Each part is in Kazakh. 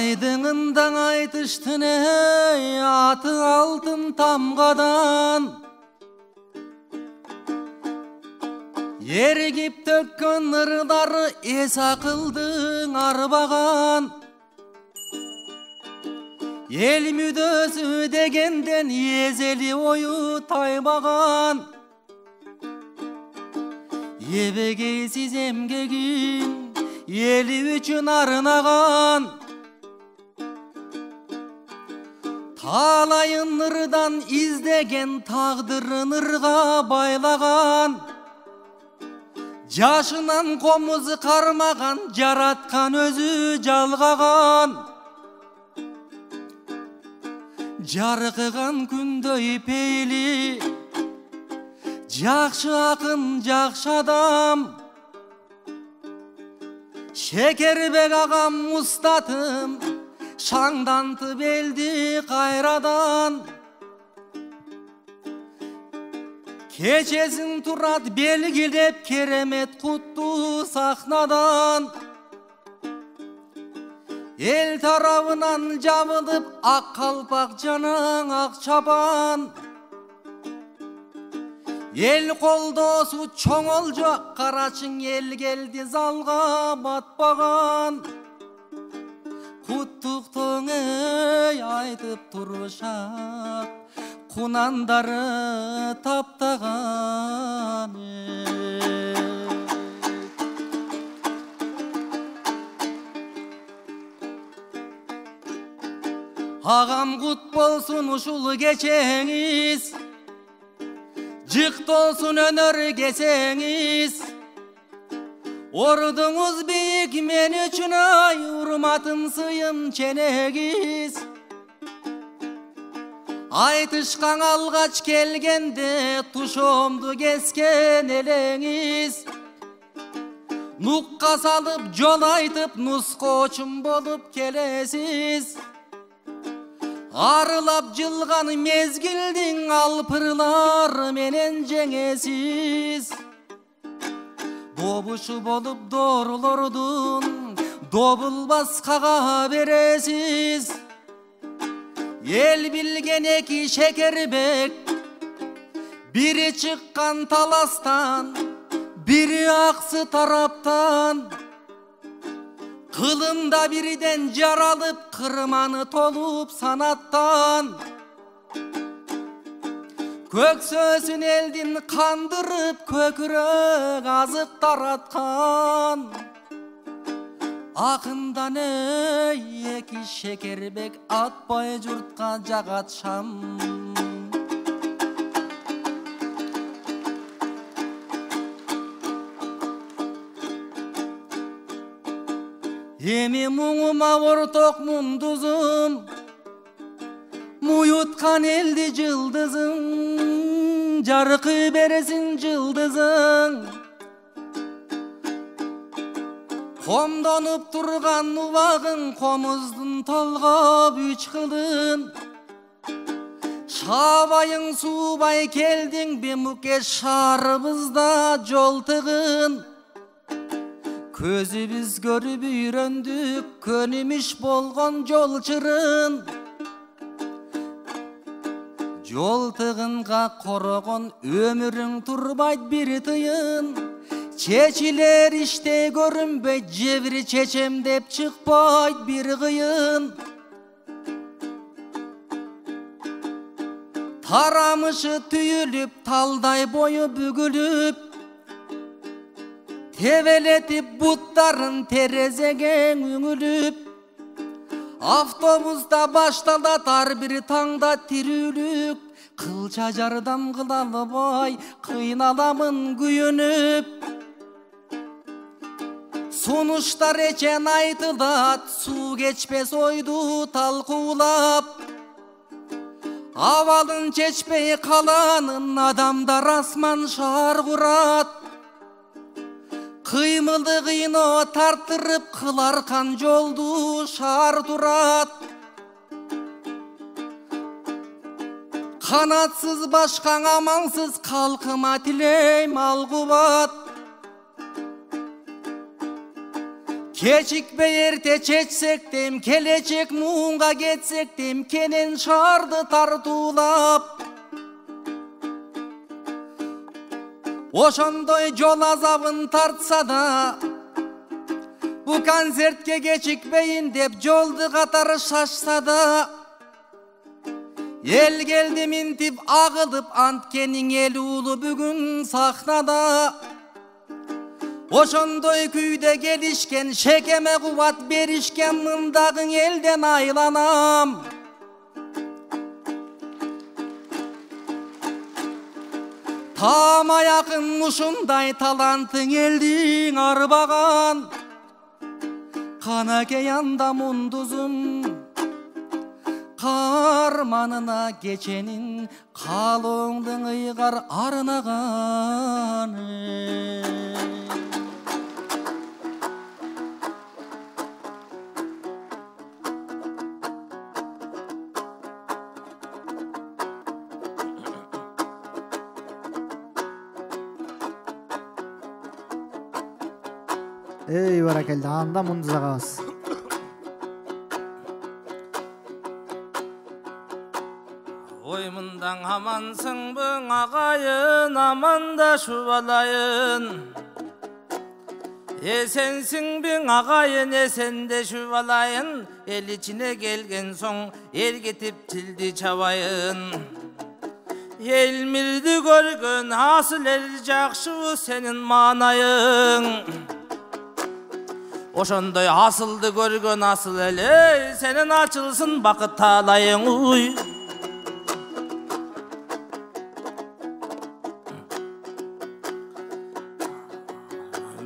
Айдыңындан айтыштын ey, аты алтын тамгадан. Ерігіп төккөн ырдары эс акылдың арбаган. Ел мүдөсү дегенден езели ою таймаган. Ебегейсиз эмгегин эли үчүн арнаган. Талайын ырдан издеген тагдырын ырга байлаган. Жашынан комуз кармаган, жараткан өзү жалгаган. Жаркыган күндөй пейли, жакшы акын, жакшы адам. Шекербек агам устатым, шаңдантып элди кайрадан. Кечесин турат белгилеп керемет куттуу сахнадан. Эл тарабынан жабылып ак калпак жанаң ак чапан. Ел колдосу чоңолжо карачың ел келди залга батпаган. Куттуктоң эй айтып турушат, кунандары таптаган. Агам кут болсун ушул кечеңиз, жыктолсун өнөр кесеңиз. Ордуңуз бийик мен үчүн ай, урматым сыйым ченегиз. Айтышкан алгач келгенде тушомду кескен элеңиз. Нукка салып жол айтып нускочум болуп келесиз. Арылап жылган мезгилдин алпырлар менен жеңесиз. Добушу болуп доорулордун добулбас кага бересиз. Ел билген эки Шекербек, бири чыккан таластан, бири аксы тараптан. Кылымда бириден жаралып, кырманы толуп санаттан. Көксөсүн элдин кандырып, көкүрөк азык тараткан. Акындан эй эки Шекербек, атпай журтка жагат шам. Эми муңума орток мундузум, муюткан элди жылдызың, жаркы бересин жылдызың. Комдонуп турган убагың, комуздун толгоп үч кылын. Шабайың суубай келдиң, бемуке шаарыбызда жол тыгын. Көзүбүз көрүп үйрөндүк, көнүмүш болгон жол чырын. Жол тыгынга корогон, өмүрүң турбайт бир тыйын. Чечилер иште көрүнбөйт, жебир чечем деп чыкпайт бир кыйын. Тарамышы түйүлүп, талдай бою бүгүлүп, тебелетип буттарын терезеге үңүлүп. Автобуста башталатар бир таңда тирүүлүк, кылча жардам кыла албай кыйналамын күйүнүп. Сунуштар эчен айтылат, суу кечпес ойду талкуулап. Абалын чечпей каланын адамдар асман шаар курат. Кыймылды кыйно тартырып, кыларкан жолду шаар турат. Канатсыз башкаң амансыз, калкыма тилейм ал кубат. Keçikpe erte çeçsektim, kelecek muğunga geçsektim, kenen şardı tartulap. Oşondoy jol azabın tartsa da, bu konsertke geçikpeyin dep joldu katarı şaşsa da, el geldi mintip ağılıp antkenin el ulu bugün sahnada. Oşondoy küyde gelişken, şekeme kuvat berişken, mındagın elden aylanam. Tama yakın muşunday talantın eldin arbagan, kanake yanda munduzum, karmanına geçenin kalonduğun ıygar arınağanı. Ey barakallah, anda munduza kalsın. Oymundan amansın bın ağayın, aman da şu balayın. Esensin bin ağayın, esen de şu balayın. El içine gelgen son, el getip tildi çavayın. Elmirdi görgün, hasıl ercak şu senin manayın. Oşondoy hasıldı görgün asıl ele, senin açılsın bakıt talayın uy.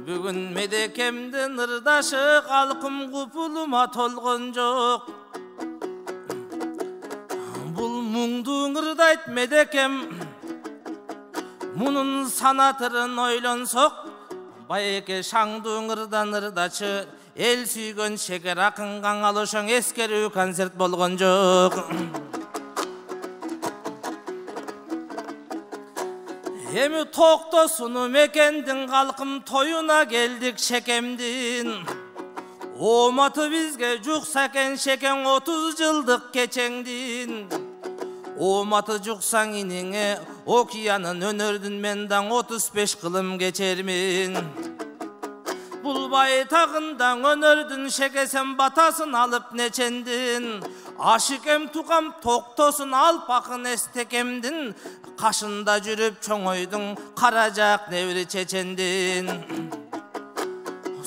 Bugün medekemden ırdaşı kalkım kupuluma tolgun jok. Bul muңduğun ırdayt medekem, munun sanatırın oylonsok. Bayeke şаңduğun ırdan ırdaçı, el süygön şeker akın kaŋalışың eskерүү konserт bolgon jok. Emi toktosunu mekendin kalkım toyuna geldik şekemdin. Omatı bizge juksaken şeken 30 yıldık keçengdin. Omatı juksaң iniňe okiyanın önördün mendan 35 kılım geçermin. Bul baytagından önördün şekesem batasın alıp neçendin. Aşıkem tukam toktosun alpakın estekemdin. Kaşında jürüp çoңoydun karacak nevri çeçendin.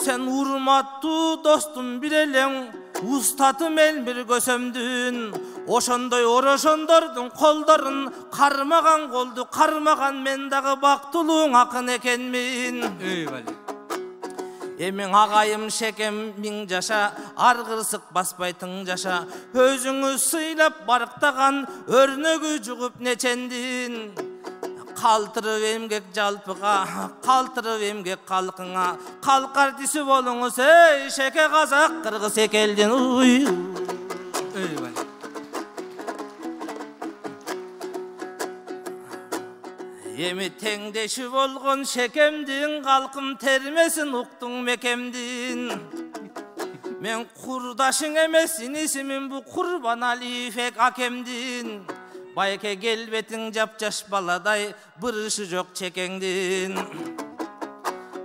Sen urmattu dostum bireleň, ustatım elmir gösömdün. Oşondoy oroşondordun kolların, karmagan koldu karmagan men dagı baktuluğun akın ekenmin. Emin ağayım şekem min jaşa, argırsık basbaytın jaşa. Özüňü sıylap barıktagan örnögü jugup neçendin. Kaltırıp emgek jalpıga, kaltırıp emgek kalkıňa. Kalkar disi bolуңuz ey şeke kazak kırgız ekeldin uy. Emi teңdeşi bolgon şekemdin, kalkım termesin uktun mekemdin. Men kurdaşın emesin, ismin bu Kurban Ali Fek akemdin. Bayke gelbetin japjaş baladay, bırışı jok çekengdin.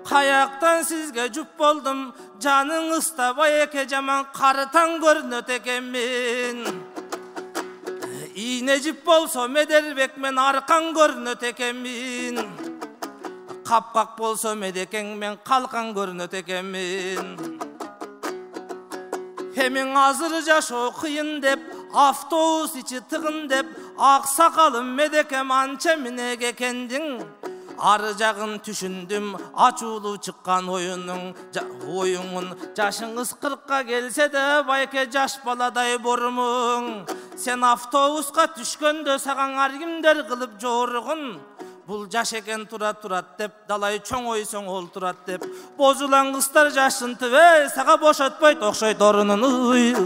Kayaktan sizge jup boldum, janın ısta bayke jaman karıtan görnöt ekenmin. İğne jip bolso mederbek men arkan görnöt ekenmin. Kapkak bolso medekeň men kalkan görnöt ekenmin. Hemin azır jaşo kıyın dep, avtobus içi tığın dep, aksakalım medekem ança mine gekendin. Arıjagın düşündüm, açuulu çıkkan oyunun, jaşıňyz 40'a gelse de bayke jaş baladay borumun. Sen avtobuska düşkönde sagan argimder kılıp jorugun. Bul jaş eken turat dep, dalay çoňoysoň olturat dep. Bozulan kızlar jaşınty ve saga boşotpoyt okşoyt orunun.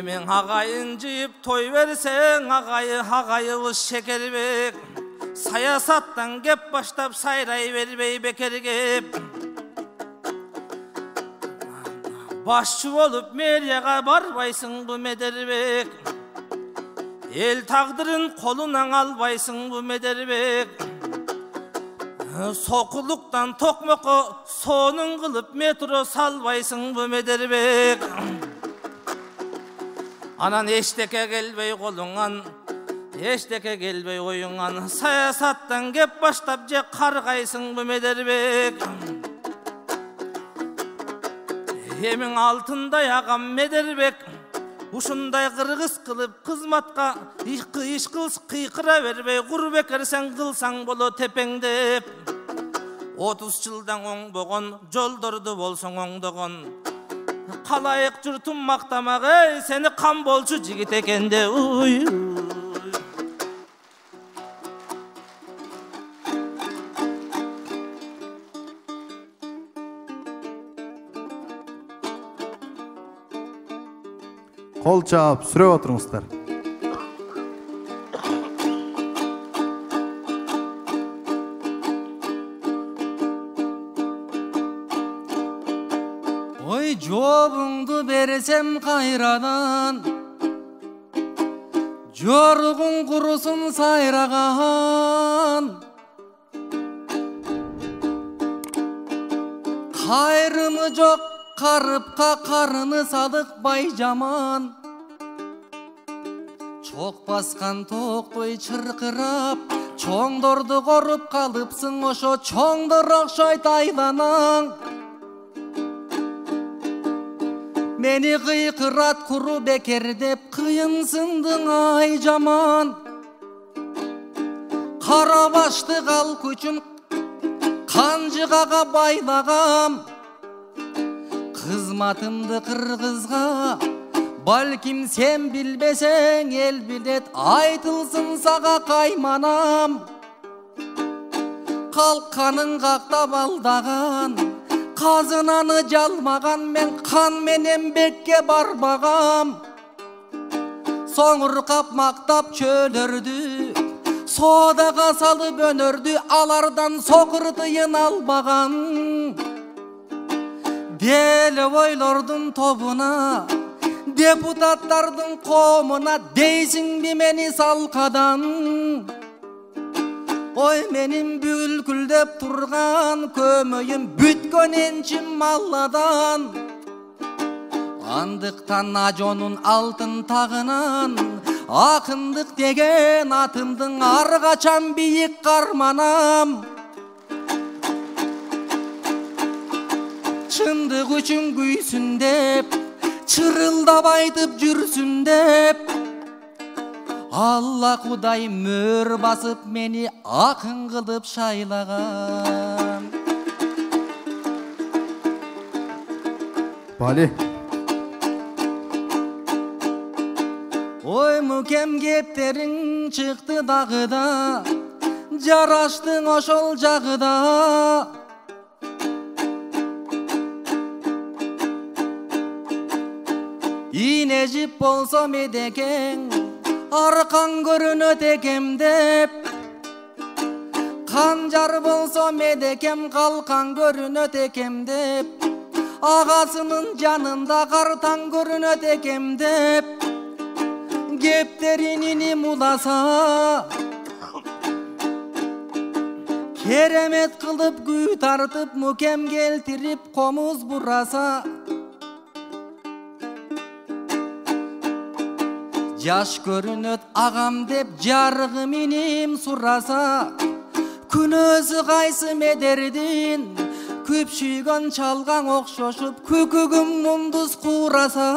Emen agayın jıyıp toy versen agayыбыз Şekerbek. Sayasattan gep baştap sayray vermey beker gep. Başçı olup meriyaga barbaysın bu Mederbek. El taqdırın kolunan albaysın bu Mederbek. Sokuluktan tokmoko sonun kılıp metro salbaysın bu Mederbek. Anan eşteke gelbey kolungan, eşteke gelbey oyungan. Sayasattan gep baştap je kargaysın bu Mederbek. Emin altında yağam Mederbek. Uşunday kırgız kılıp kızmatka iş kıls kıykıra vermey gurbekер sen kılsang bolo tepengdep. 30 жылдан оң boğon жолдорду болсоң оңдогон. Kalayık jurtum maktamak ey seni kan bolçu jigit ekende uy. Kol çağıp sürüp oturmuşlar. Oy jobungdu bersem kayradan, jorgun kurusun sayragan. Kayrımı jok karıpka karını sadık bayjaman. Çok baskan toktoy çırkırap, çoңдорду korup kalıpsın oşo çoңdor okşoy taylanan. Meni kıykırat kuru beker dep kıyınsındın ay jaman. Kara başlı kal kuçum kancıgaga baylagam. Kızmatımdı kırgızga balkim sen bilbesen el bilet aytılsın saga kaymanam. Kalkanın kaktap aldagan kazınanı jalmagan men kan menen bekke barbagam. Soңurkap maktap çölördü sodaga salıp önördü alardan sokurduyun albagan. Deli oylordun tobuna deputatlardın komuna deysin bir meni salkadan. Oy menim bülküldep turgan kömöyüm bütkön ençim malladan. Andыкtan ajonun altın tağınan akındık degen atımdın argaçan biyik karmanam. Çındık üçün güysün dep çırıldap aytıp jürsün dep. Allah Kuday mör basıp meni akın kılıp şaylagan. Bali. Oy mukem gepterin çıktı dağıda, jaraştın oşol jagıda. İnejip bolsam edeken arkan görünöt ekem dep. Kanjar bolsam edekem kalkan görünöt ekem dep. Ağasının canında kartan görünöt ekem dep. Gepterini mulasa keremet kılıp gü tartıp mukem geltirip komuz burasa. Yaş görünöt ağam dep jargı minim surasa. Күн өзү кайсы медердин көпшүйгөн чалган окшошуп көкөгүм мундуз куураса.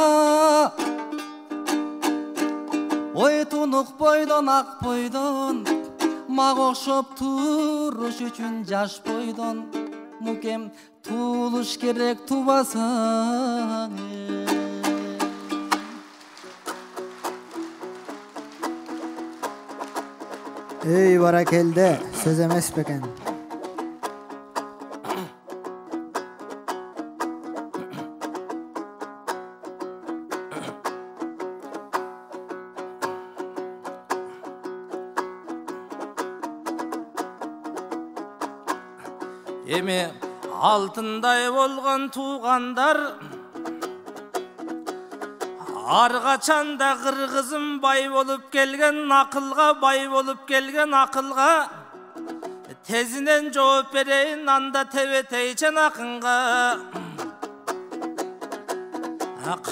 Ой тунук бойдон ак бойдон мага окшоп туруш үчүн жаш бойдон мукем туулуш керек тубасаң. Ey barakelde söz emes beken. Эми алтындай болгон туугандар ар качанда кыргызым бай болуп келген акылга, бай болуп келген акылга тезинен жооп берейин, анда тебетейчен акынга.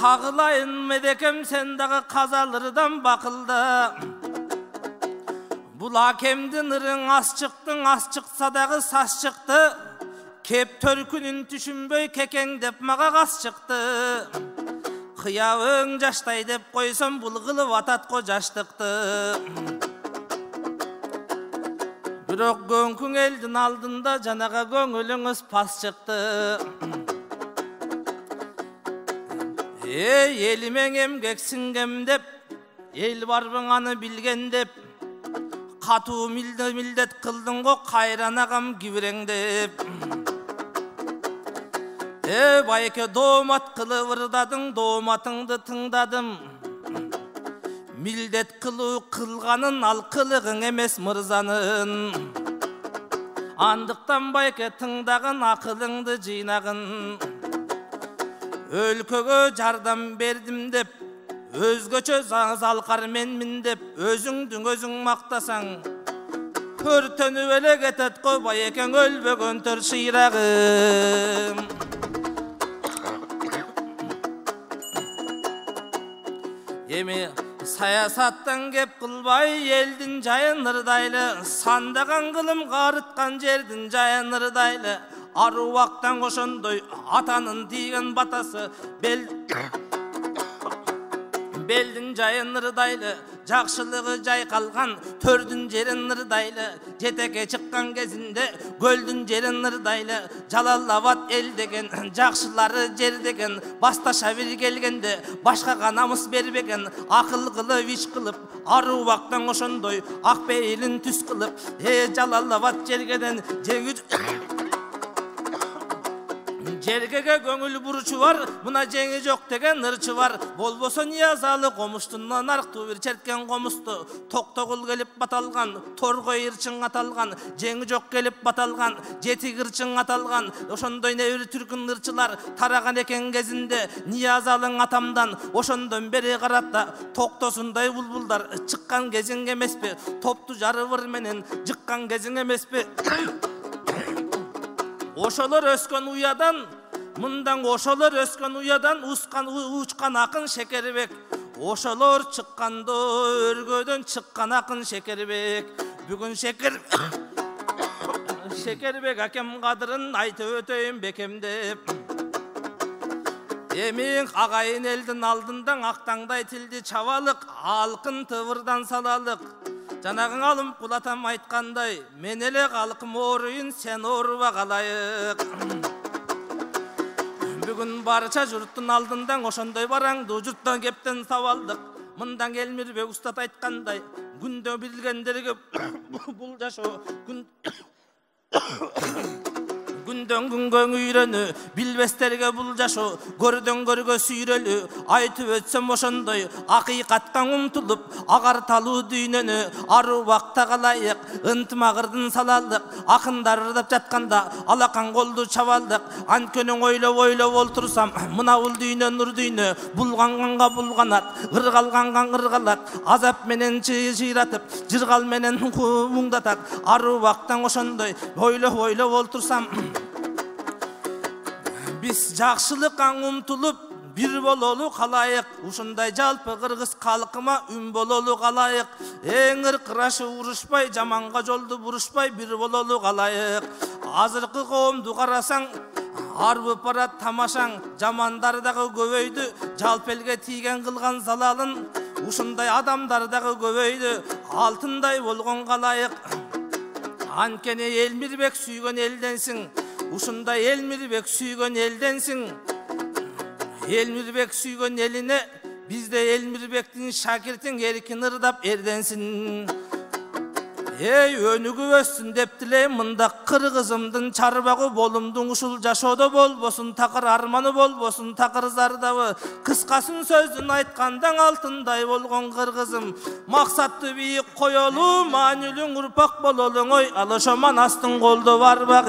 Кагылайын медекем сен дагы казалырдан бакылда. Бул акемдин ырың ас чыкса дагы сас чыкты. Кеп төркүнүн түшүнбөй кекеңдеп мага кас чыкты. Кыябың жаштай деп койсом бул кылып атат ко жаштыкты. Бирок көңкүң элдин алдында жанага көңүлүңүз пас чыкты. Элимен эмгек сиңгем деп, эл барбың аны билген деп, катуу милдет кылдың го кайран агам кибиреңдеп. Байке доомат кылып ырдадың, дооматыңды тыңдадым. Милдет кылуу кылганын ал кылыгың эмес мырзанын. Андыктан байке тыңдагын, акылыңды жыйнагын. Өлкөгө жардам бердим деп, өзгөчө залкар менмин деп, өзүңдүң өзүң мактасаң, көртөнүп эле кетет го байекең өлбөгөн төр шыйрагым. Эми саясаттан кеп кылбай элдин жайын ырдайлы, сандаган кылым карыткан жердин жайын ырдайлы. Аруактан ошондой атанын тийген батасы белдин жайын ырдайлы, жакшылыгы жайкалган төрдүн жерин ырдайлы. Жетекке чыккан кезинде көлдүн жерин ырдайлы. Жалал-Абад эл деген, жакшылары жер деген, башташа бир келгенде башкага намыс бербеген. Акыл кылып иш кылып, аруактан ошондой ак пейилин түз кылып, Жалал-Абад жергеден Жергеге көңүл бурчу бар, мына жеңи жок деген ырчы бар. Болбосо Ниязалы комуштунан арктуу бир черткен комусту. Токтогул келип баталган, торгой ырчың аталган, жеңи жок келип баталган, жетик ырчың аталган. Ошондой небир түркүн ырчылар тараган экен кезинде Ниязалың атамдан. Ошондон бери карата токтосундай булбулдар чыккан кезиң эмеспи? Топту жарыбыр менен жыккан кезиң эмеспи? Ошолор өскөн уядан, мындан ошолор өскөн уядан учкан акын Шекербек. Ошолор чыкканда өргөдөн чыккан акын Шекербек. Бүгүн Шекербек акем кадырын айтып өтөйүн бекемдеп. Эми агайын элдин алдында актаңдай тилди чабалык, алкын тыбырдан салалык. Жанагың алым кулатам айткандай, мен эле калкым ооруйун, сен ооруба калайык. Бүгүн барча журттун алдында ошондой бараңдуу журттан кептен сабалдык. Мындан Элмирбек устат айткандай, күндө билгендерге бул жашоо күндөн күнгө үйрөнү, билбестерге бул жашоо көрдөн көргө сүйрөлү. Айтып өтсөм ошондой акыйкаттан умтулуп, агарталуу дүйнөнү аруакта калайык. Ынтымагырдын салалык, акындар ырдап жатканда алакан колду чабалдык. Анткени ойлоп олтурсам, мына бул дүйнө нур дүйнө, булганганга булганат, ыргалганга ыргалат, азап менен чыйратып, жыргал менен муңдатат. Аруактан ошондой ойлоп олтурсам, биз жакшылыкка умтулуп бир бололу калайык. Ушундай жалпы кыргыз калкыма үн бололу калайык. Эң ыркырашы урушпай, жаманга жолду бурушпай бир бололу калайык. Азыркы коомду карасаң, арбып барат тамашаң, жамандар дагы көбөйдү. Жалпы элге тийген кылган залалын ушундай адамдар дагы көбөйдү. Алтындай болгон калайык. Анткени Элмирбек сүйгөн элденсиң. Ушундай Элмирбек сүйгөн элденсиң. Элмирбек сүйгөн элине бизде Элмирбектин шакиртин эркин ырдап эрденсин. Ey önügü össün dep dileyim mında kırgızımdın çarbagı bolumdun uşul jaşoda bolbosun takır armanı bolbosun takır zardabı kıskasın sözdün aytkandan altınday bolgon kırgızım maksatты biyik koyolu manülün urpak bololun oy alışaman astın koldu var bak